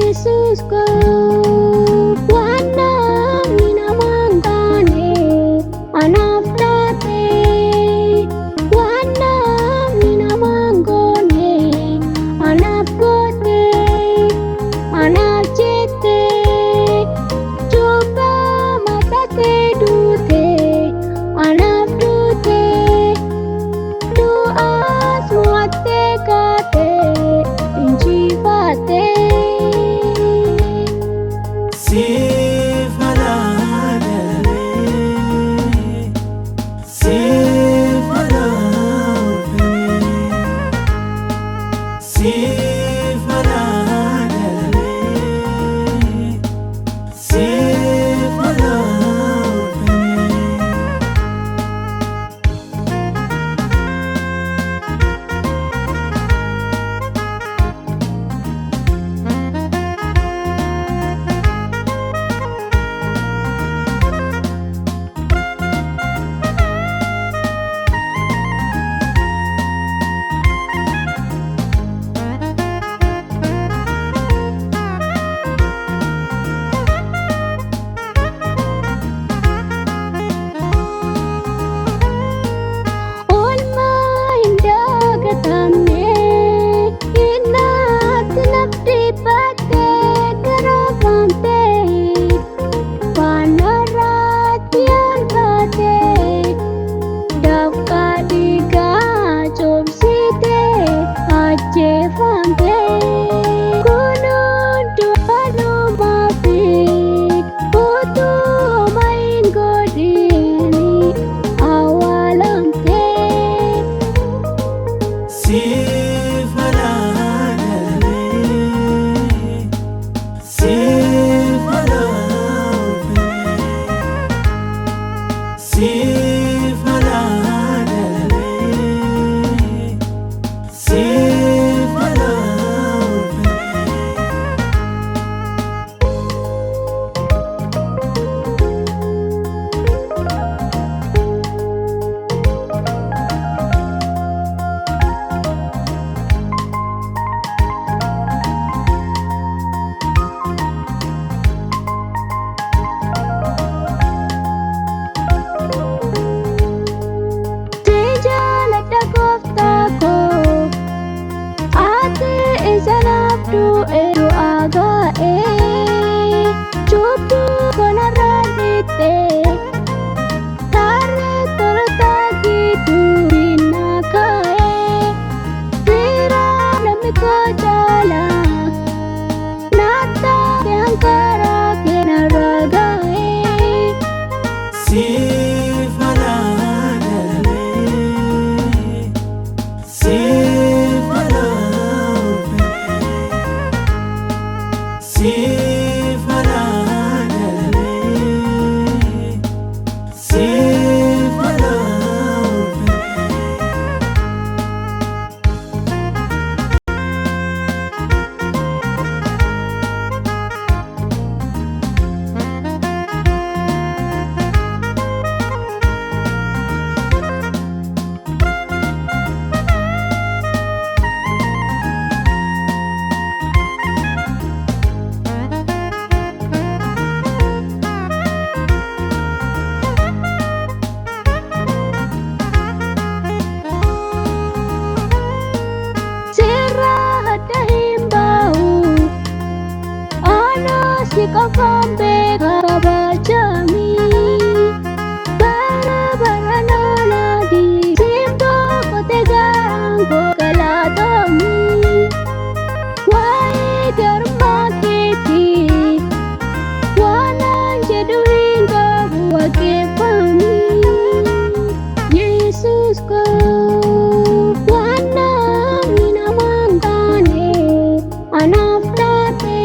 Yesus ko Bwana ninamwangane anaftate Bwana ninamwangone anafgote anafjete Coba matate dute anafdute Doa suate kate injifate Sif maladare Sif maladare Sif maladare Sif maladare Olma indagatamne inat nafti pate karabante panarat yarbate dafka diga chobsite ache fante kunun duano mafi putu main godini awalamte Sif maladare Sif maladare Sif maladare Sif maladare Sejalada koftako ate esanabdu eru agae Cupu konaradite tare tortagi durinakae Tira namiko jala nata yankara kenaragae Sif maladare Sif maladare Sif maladare Sif maladare Serah dahimbau ana sikafambe kabajami bara nadi simbo kote garango kalatomi wai dharma kiti wana jeduinga buake pami Yesus ko Bwana ninamwangane anaftate